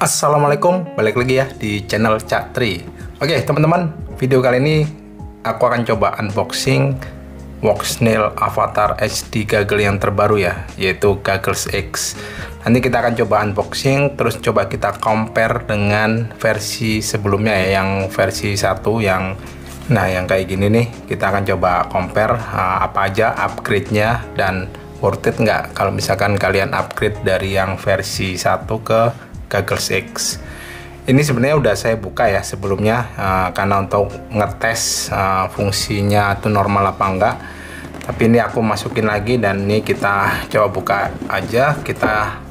Assalamualaikum, balik lagi ya di channel Cak Tri. Oke teman-teman, video kali ini aku akan coba unboxing Voxnail Avatar HD Goggle yang terbaru ya, yaitu Goggles X. Nanti kita akan coba unboxing, terus coba kita compare dengan versi sebelumnya ya, yang versi 1 yang kayak gini nih. Kita akan coba compare apa aja upgrade-nya dan worth it nggak kalau misalkan kalian upgrade dari yang versi 1 ke Goggles X. Ini sebenarnya udah saya buka ya sebelumnya, karena untuk ngetes fungsinya itu normal apa enggak. Tapi ini aku masukin lagi dan ini kita coba buka aja, kita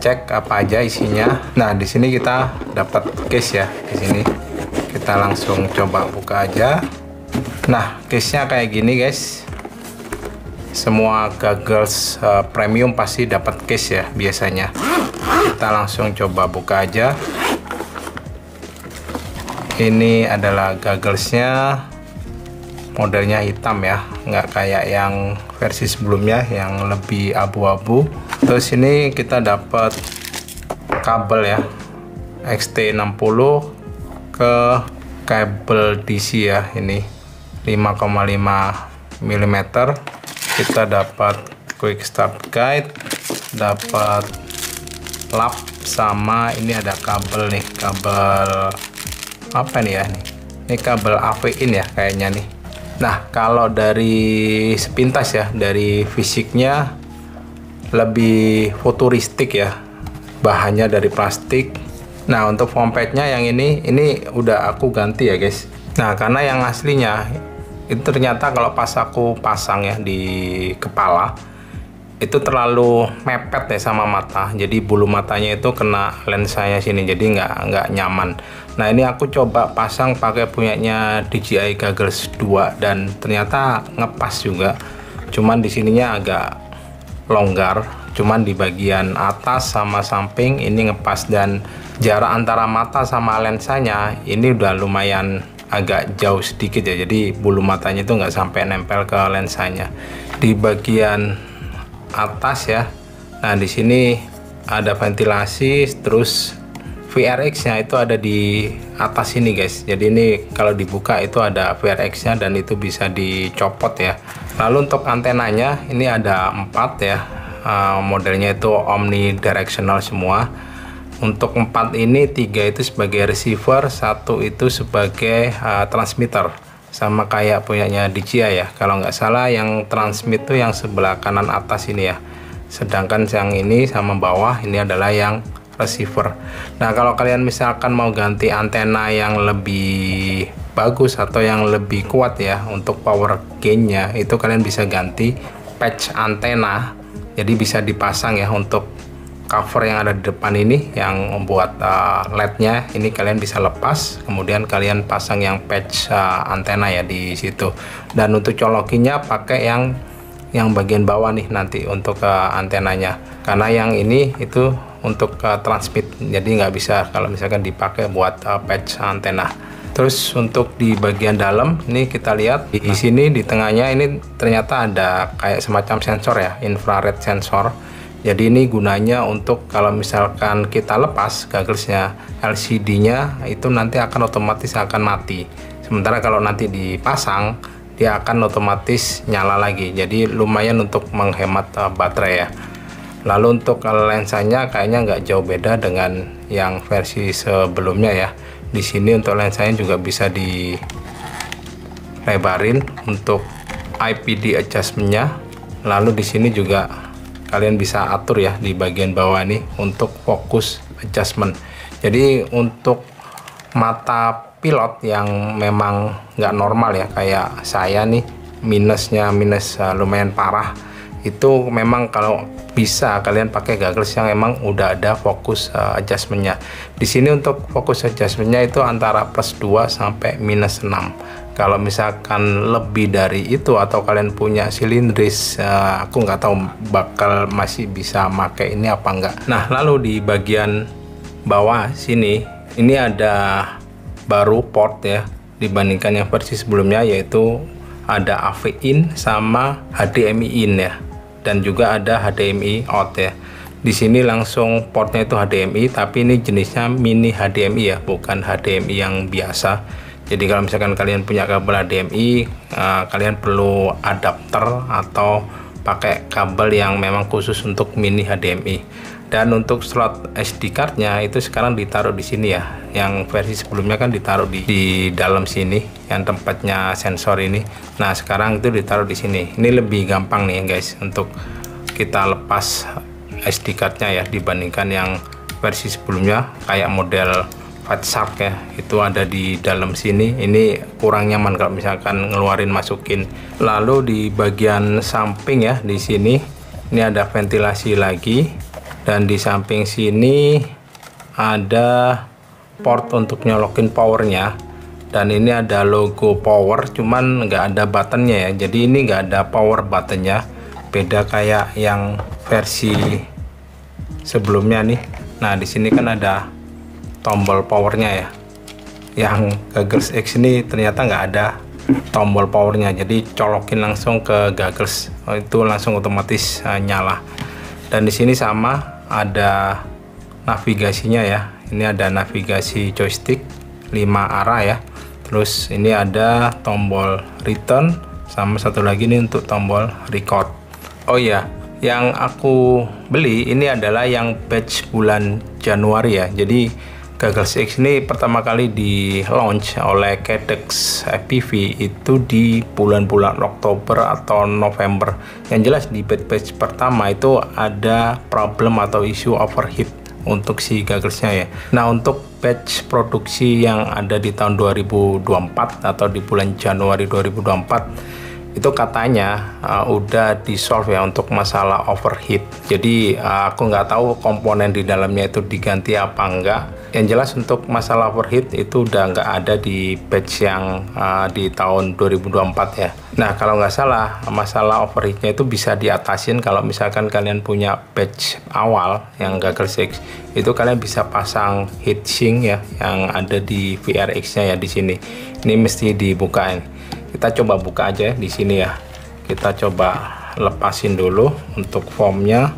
cek apa aja isinya. Nah, di sini kita dapat case ya. Di sini kita langsung coba buka aja. Nah, case-nya kayak gini guys. Semua goggles premium pasti dapat case ya biasanya. Kita langsung coba buka aja. Ini adalah gogglesnya, modelnya hitam ya, nggak kayak yang versi sebelumnya yang lebih abu-abu. Terus ini kita dapat kabel ya, XT60 ke kabel DC ya, ini 5,5 mm. Kita dapat quick start guide, dapat lap, sama ini ada kabel nih, kabel apa nih ya, ini kabel AV in ya kayaknya nih. Nah, kalau dari sepintas ya, dari fisiknya lebih futuristik ya, bahannya dari plastik. Nah, untuk foam padnya yang ini udah aku ganti ya guys. Nah, karena yang aslinya itu ternyata kalau pas aku pasang ya di kepala itu terlalu mepet ya sama mata, jadi bulu matanya itu kena lensanya sini, jadi nggak nyaman. Nah, ini aku coba pasang pakai punyanya DJI Goggles 2 dan ternyata ngepas juga, cuman di sininya agak longgar, cuman di bagian atas sama samping ini ngepas, dan jarak antara mata sama lensanya ini udah lumayan agak jauh sedikit ya, jadi bulu matanya itu nggak sampai nempel ke lensanya di bagian atas ya. Nah, di sini ada ventilasi, terus VRX-nya itu ada di atas ini guys. Jadi ini kalau dibuka itu ada VRX-nya dan itu bisa dicopot ya. Lalu untuk antenanya ini ada 4 ya, modelnya itu omnidirectional semua. Untuk 4 ini 3 itu sebagai receiver, 1 itu sebagai transmitter, sama kayak punyanya DJI ya. Kalau nggak salah yang transmit itu yang sebelah kanan atas ini ya, sedangkan yang ini sama bawah ini adalah yang receiver. Nah, kalau kalian misalkan mau ganti antena yang lebih bagus atau yang lebih kuat ya untuk power gainnya, itu kalian bisa ganti patch antena, jadi bisa dipasang ya. Untuk cover yang ada di depan ini yang membuat LED-nya ini kalian bisa lepas, kemudian kalian pasang yang patch antena ya di situ. Dan untuk colokinya pakai yang bagian bawah nih nanti untuk antenanya, karena yang ini itu untuk transmit, jadi nggak bisa kalau misalkan dipakai buat patch antena. Terus untuk di bagian dalam ini kita lihat di sini di tengahnya ini ternyata ada kayak semacam sensor ya, infrared sensor. Jadi ini gunanya untuk kalau misalkan kita lepas gogglesnya, LCD-nya itu nanti akan otomatis akan mati. Sementara kalau nanti dipasang dia akan otomatis nyala lagi. Jadi lumayan untuk menghemat baterai ya. Lalu untuk lensanya kayaknya nggak jauh beda dengan yang versi sebelumnya ya. Di sini untuk lensanya juga bisa dilebarin untuk IPD adjustment-nya. Lalu di sini juga kalian bisa atur ya di bagian bawah nih untuk focus adjustment. Jadi untuk mata pilot yang memang nggak normal ya kayak saya nih, minus lumayan parah, itu memang kalau bisa kalian pakai goggles yang emang udah ada focus adjustmentnya. Di sini untuk focus adjustmentnya itu antara +2 sampai -6. Kalau misalkan lebih dari itu atau kalian punya silindris, aku nggak tahu bakal masih bisa pakai ini apa enggak. Nah, lalu di bagian bawah sini ini ada baru port ya dibandingkan yang versi sebelumnya, yaitu ada AV in sama HDMI in ya, dan juga ada HDMI out ya. Di sini langsung portnya itu HDMI, tapi ini jenisnya mini HDMI ya, bukan HDMI yang biasa. Jadi kalau misalkan kalian punya kabel HDMI, kalian perlu adapter atau pakai kabel yang memang khusus untuk mini HDMI. Dan untuk slot SD cardnya itu sekarang ditaruh di sini ya. Yang versi sebelumnya kan ditaruh di dalam sini, yang tempatnya sensor ini. Nah sekarang itu ditaruh di sini. Ini lebih gampang nih guys untuk kita lepas SD cardnya ya, dibandingkan yang versi sebelumnya kayak model Fat Shark ya, itu ada di dalam sini. Ini kurang nyaman kalau misalkan ngeluarin masukin. Lalu di bagian samping ya, di sini ini ada ventilasi lagi, dan di samping sini ada port untuk nyolokin powernya, dan ini ada logo power, cuman nggak ada buttonnya ya. Jadi ini nggak ada power buttonnya, beda kayak yang versi sebelumnya nih. Nah di sini kan ada tombol powernya ya. Yang Goggles X ini ternyata nggak ada tombol powernya, jadi colokin langsung ke Goggles, itu langsung otomatis nyala. Dan di sini sama ada navigasinya ya. Ini ada navigasi joystick 5 arah ya. Terus ini ada tombol return, sama satu lagi nih untuk tombol record. Oh iya, yang aku beli ini adalah yang batch bulan Januari ya. Jadi Goggles X ini pertama kali di launch oleh Cadex FPV itu di bulan-bulan Oktober atau November. Yang jelas di batch pertama itu ada problem atau isu overheat untuk si Gogglesnya ya. Nah untuk batch produksi yang ada di tahun 2024 atau di bulan Januari 2024 itu katanya udah di solve ya untuk masalah overheat. Jadi aku nggak tahu komponen di dalamnya itu diganti apa enggak. Yang jelas untuk masalah overheat itu udah nggak ada di batch yang di tahun 2024 ya. Nah kalau nggak salah masalah overheatnya itu bisa diatasin kalau misalkan kalian punya batch awal yang Goggles X, itu kalian bisa pasang heatsink ya yang ada di VRX-nya ya di sini. Ini mesti dibukain. Kita coba buka aja di sini ya. Kita coba lepasin dulu untuk foamnya.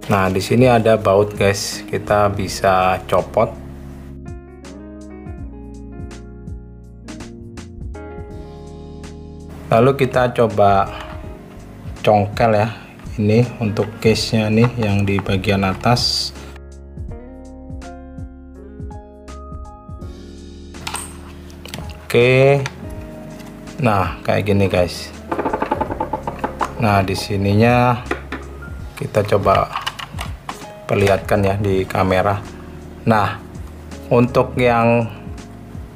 Nah di sini ada baut guys, kita bisa copot. Lalu kita coba congkel ya. Ini untuk case-nya nih yang di bagian atas. Oke, nah kayak gini guys. Nah di sininya kita coba perlihatkan ya di kamera. Nah untuk yang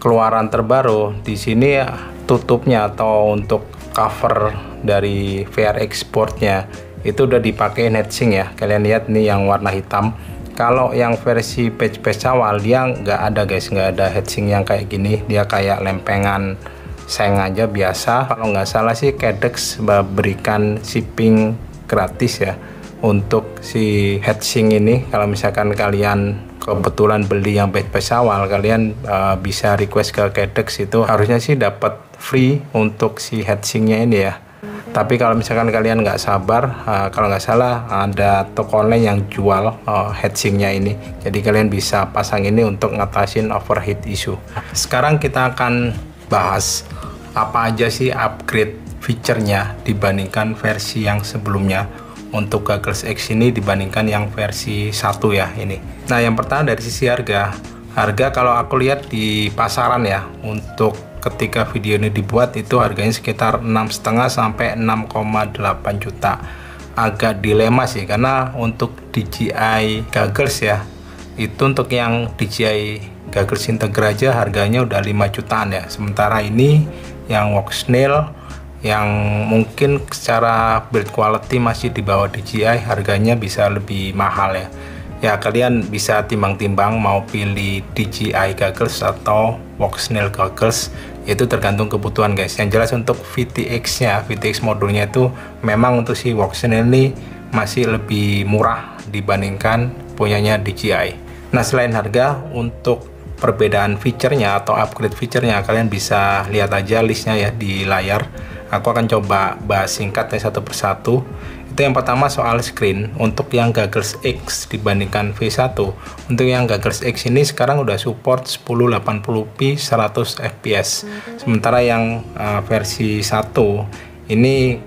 keluaran terbaru di sini ya, tutupnya atau untuk cover dari VRX portnya itu udah dipakai heatsink ya. Kalian lihat nih yang warna hitam. Kalau yang versi batch awal dia nggak ada guys, nggak ada heatsink yang kayak gini, dia kayak lempengan seng aja biasa. Kalau nggak salah sih Cadex berikan shipping gratis ya untuk si heatsink ini. Kalau misalkan kalian kebetulan beli yang batch awal, kalian bisa request ke Cadex, itu harusnya sih dapat free untuk si heatsinknya ini ya. Tapi kalau misalkan kalian nggak sabar, kalau nggak salah ada toko online yang jual heatsinknya ini, jadi kalian bisa pasang ini untuk ngatasin overheat issue. Sekarang kita akan bahas apa aja sih upgrade fiturnya dibandingkan versi yang sebelumnya untuk Goggles X ini dibandingkan yang versi 1 ya ini. Nah yang pertama dari sisi harga kalau aku lihat di pasaran ya, untuk ketika video ini dibuat itu harganya sekitar 6,5 sampai 6,8 juta. Agak dilema sih karena untuk DJI Goggles ya, itu untuk yang DJI Goggles Integra aja harganya udah 5 jutaan ya. Sementara ini yang Walksnail yang mungkin secara build quality masih di bawah DJI harganya bisa lebih mahal ya. Ya kalian bisa timbang-timbang mau pilih DJI Goggles atau Walksnail Goggles, itu tergantung kebutuhan guys. Yang jelas untuk VTX nya, VTX modulnya itu memang untuk si Walksnail ini masih lebih murah dibandingkan punyanya DJI. Nah selain harga, untuk perbedaan fiturnya atau upgrade fiturnya kalian bisa lihat aja listnya ya di layar. Aku akan coba bahas singkat ya satu persatu. Itu yang pertama soal screen. Untuk yang Goggles X dibandingkan V1, untuk yang Goggles X ini sekarang udah support 1080p 100 fps. Sementara yang versi 1 ini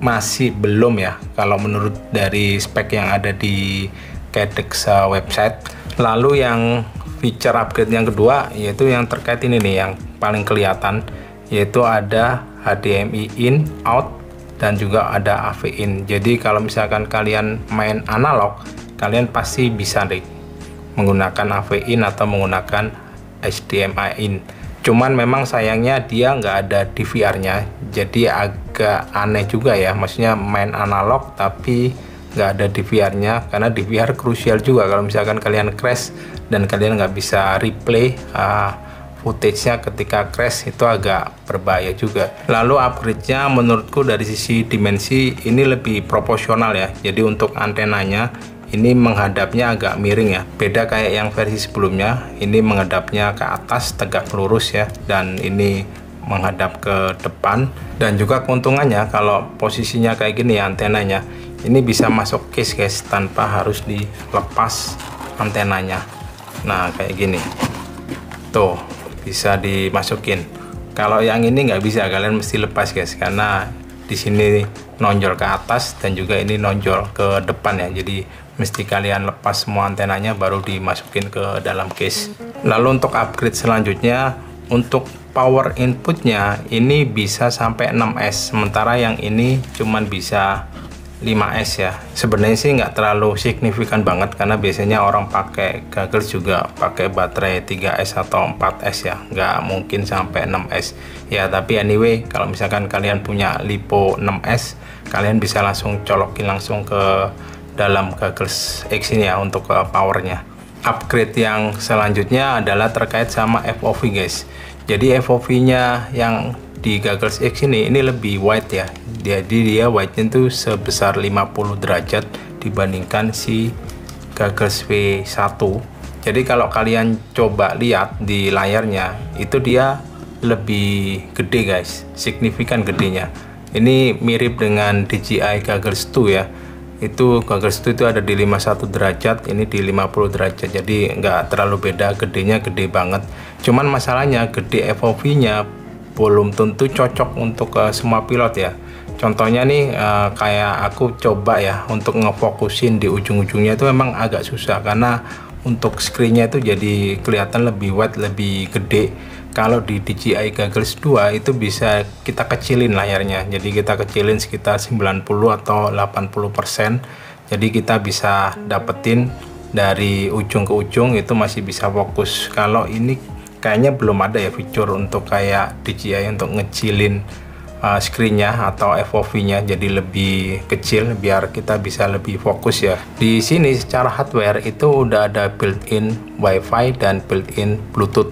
masih belum ya, kalau menurut dari spek yang ada di Cadex website. Lalu yang feature upgrade yang kedua yaitu yang terkait ini nih, yang paling kelihatan, yaitu ada HDMI in, out, dan juga ada AV in. Jadi kalau misalkan kalian main analog, kalian pasti bisa deh menggunakan AV in atau menggunakan HDMI in. Cuman memang sayangnya dia nggak ada DVR-nya, jadi agak aneh juga ya. Maksudnya main analog tapi nggak ada DVR-nya, karena DVR krusial juga kalau misalkan kalian crash dan kalian nggak bisa replay footage-nya ketika crash, itu agak berbahaya juga. Lalu upgrade-nya menurutku dari sisi dimensi ini lebih proporsional ya. Jadi untuk antenanya ini menghadapnya agak miring ya, beda kayak yang versi sebelumnya. Ini menghadapnya ke atas tegak lurus ya, dan ini menghadap ke depan. Dan juga keuntungannya kalau posisinya kayak gini ya, antenanya ini bisa masuk case guys, tanpa harus dilepas antenanya. Nah kayak gini tuh, bisa dimasukin. Kalau yang ini nggak bisa, kalian mesti lepas guys, karena di sini nonjol ke atas dan juga ini nonjol ke depan ya. Jadi mesti kalian lepas semua antenanya baru dimasukin ke dalam case. Lalu untuk upgrade selanjutnya, untuk power inputnya ini bisa sampai 6S, sementara yang ini cuman bisa 5S ya. Sebenarnya sih nggak terlalu signifikan banget, karena biasanya orang pakai Goggles juga pakai baterai 3S atau 4S ya, nggak mungkin sampai 6S ya. Tapi anyway, kalau misalkan kalian punya LiPo 6S, kalian bisa langsung colokin langsung ke dalam Goggles X ini ya untuk powernya. Upgrade yang selanjutnya adalah terkait sama FOV guys. Jadi FOV nya yang di Goggles X ini lebih wide ya. Jadi dia wide-nya itu sebesar 50 derajat dibandingkan si Goggles V1. Jadi kalau kalian coba lihat di layarnya, itu dia lebih gede guys, signifikan gedenya. Ini mirip dengan DJI Goggles 2 ya. Itu Goggles itu ada di 51 derajat, ini di 50 derajat, jadi nggak terlalu beda, gedenya gede banget. Cuman masalahnya gede FOV nya belum tentu cocok untuk semua pilot ya. Contohnya nih kayak aku coba ya untuk ngefokusin di ujung-ujungnya itu memang agak susah, karena untuk screennya itu jadi kelihatan lebih wide, lebih gede. Kalau di DJI Goggles 2 itu bisa kita kecilin layarnya, jadi kita kecilin sekitar 90 atau 80%, jadi kita bisa dapetin dari ujung ke ujung itu masih bisa fokus. Kalau ini kayaknya belum ada ya fitur untuk kayak DJI untuk ngecilin screennya atau FOV nya jadi lebih kecil biar kita bisa lebih fokus ya. Di sini secara hardware itu udah ada built-in WiFi dan built-in Bluetooth,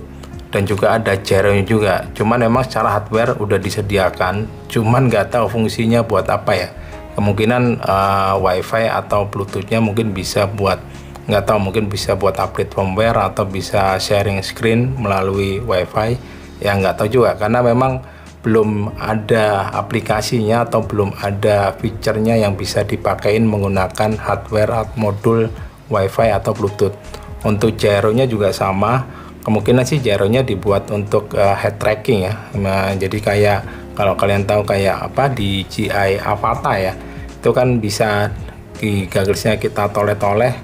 dan juga ada gyro-nya juga. Cuman memang secara hardware udah disediakan, cuman nggak tahu fungsinya buat apa ya. Kemungkinan WiFi atau Bluetooth-nya mungkin bisa buat, nggak tahu, mungkin bisa buat update firmware atau bisa sharing screen melalui WiFi ya, nggak tahu juga, karena memang belum ada aplikasinya atau belum ada fiturnya yang bisa dipakein menggunakan hardware modul WiFi atau Bluetooth. Untuk gyro-nya juga sama, kemungkinan sih gyro-nya dibuat untuk head tracking ya. Nah, jadi kayak kalau kalian tahu kayak apa di DJI Avata ya, itu kan bisa di Goggles-nya kita toleh-toleh,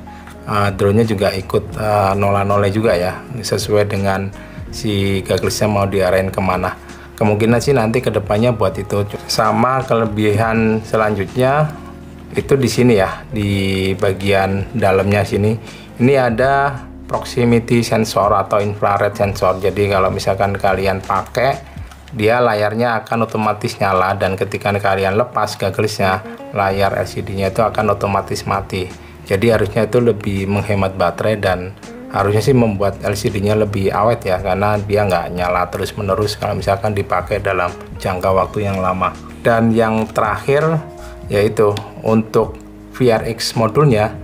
drone-nya juga ikut noleh-noleh juga ya, sesuai dengan si Goggles-nya mau diarahin kemana. Kemungkinan sih nanti kedepannya buat itu. Sama kelebihan selanjutnya itu di sini ya, di bagian dalamnya sini ini ada proximity sensor atau infrared sensor. Jadi kalau misalkan kalian pakai, dia layarnya akan otomatis nyala, dan ketika kalian lepas Goggles-nya, layar LCD-nya itu akan otomatis mati. Jadi harusnya itu lebih menghemat baterai, dan harusnya sih membuat LCD-nya lebih awet ya, karena dia nggak nyala terus-menerus kalau misalkan dipakai dalam jangka waktu yang lama. Dan yang terakhir yaitu untuk VRX modulnya,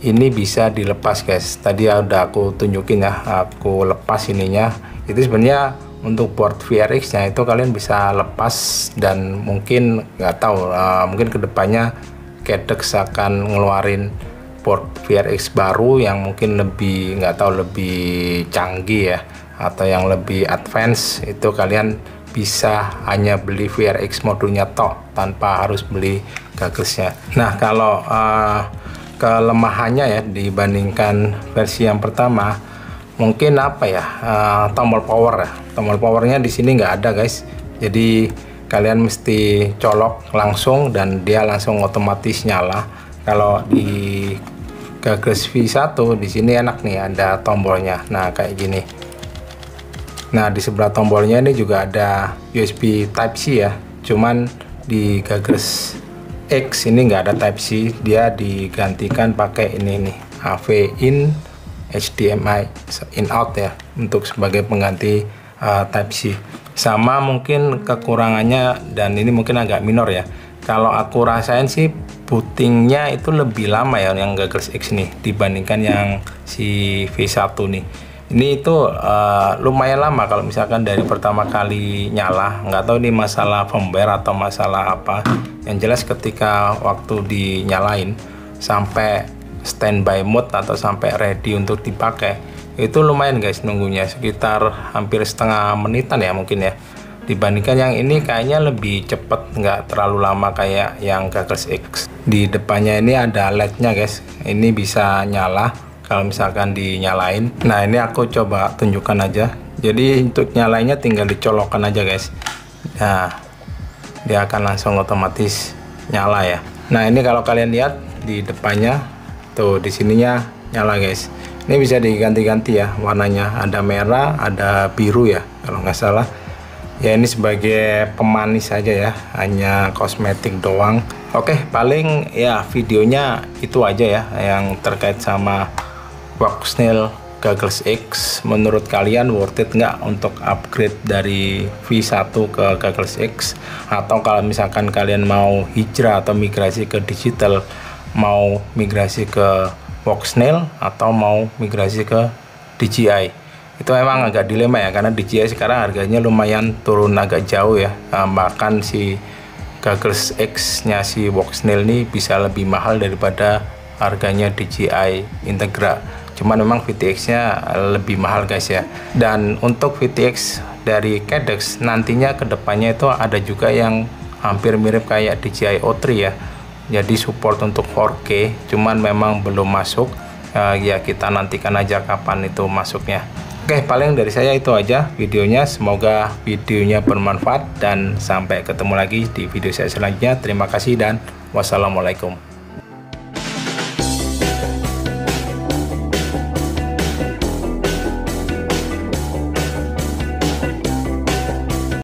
ini bisa dilepas guys. Tadi udah aku tunjukin ya, aku lepas ininya. Itu sebenarnya untuk board VRX nya itu kalian bisa lepas, dan mungkin nggak tahu, mungkin kedepannya Cadex akan ngeluarin board VRX baru yang mungkin lebih, nggak tahu, lebih canggih ya, atau yang lebih advance. Itu kalian bisa hanya beli VRX modulnya tok tanpa harus beli gagglesnya. Nah, kalau kelemahannya ya dibandingkan versi yang pertama, mungkin apa ya, tombol power ya. Tombol powernya di sini nggak ada guys, jadi kalian mesti colok langsung dan dia langsung otomatis nyala. Kalau di Gaggles V1 di sini enak nih, ada tombolnya, nah kayak gini. Nah, di sebelah tombolnya ini juga ada USB Type C ya, cuman di Gaggles X ini nggak ada Type C, dia digantikan pakai ini nih, AV in HDMI in out ya, untuk sebagai pengganti Type C. Sama mungkin kekurangannya, dan ini mungkin agak minor ya, kalau aku rasain sih bootingnya itu lebih lama ya yang Gaggles X nih dibandingkan yang si V1 nih. Ini itu lumayan lama kalau misalkan dari pertama kali nyala. Nggak tahu ini masalah firmware atau masalah apa, yang jelas ketika waktu dinyalain sampai standby mode atau sampai ready untuk dipakai itu lumayan guys, nunggunya sekitar hampir setengah menitan ya mungkin ya, dibandingkan yang ini kayaknya lebih cepet, nggak terlalu lama kayak yang Gaggles X. Di depannya ini ada LED-nya guys, ini bisa nyala kalau misalkan dinyalain. Nah, ini aku coba tunjukkan aja. Jadi untuk nyalainnya tinggal dicolokkan aja guys, nah dia akan langsung otomatis nyala ya. Nah, ini kalau kalian lihat di depannya tuh, di sininya nyala guys. Ini bisa diganti-ganti ya warnanya, ada merah, ada biru ya kalau nggak salah ya. Ini sebagai pemanis saja ya, hanya kosmetik doang. Oke, paling ya videonya itu aja ya yang terkait sama Voxnail Gaggles X. Menurut kalian worth it nggak untuk upgrade dari V1 ke Gaggles X? Atau kalau misalkan kalian mau hijrah atau migrasi ke digital, mau migrasi ke Voxnail atau mau migrasi ke DJI, itu memang agak dilema ya, karena DJI sekarang harganya lumayan turun agak jauh ya. Bahkan si Gaggles X nya si Voxnail ini bisa lebih mahal daripada harganya DJI Integra. Cuman memang VTX nya lebih mahal guys ya. Dan untuk VTX dari Cadex nantinya kedepannya itu ada juga yang hampir mirip kayak DJI O3 ya, jadi support untuk 4K, cuman memang belum masuk. Ya kita nantikan aja kapan itu masuknya. Oke, paling dari saya itu aja videonya. Semoga videonya bermanfaat dan sampai ketemu lagi di video saya selanjutnya. Terima kasih dan wassalamualaikum.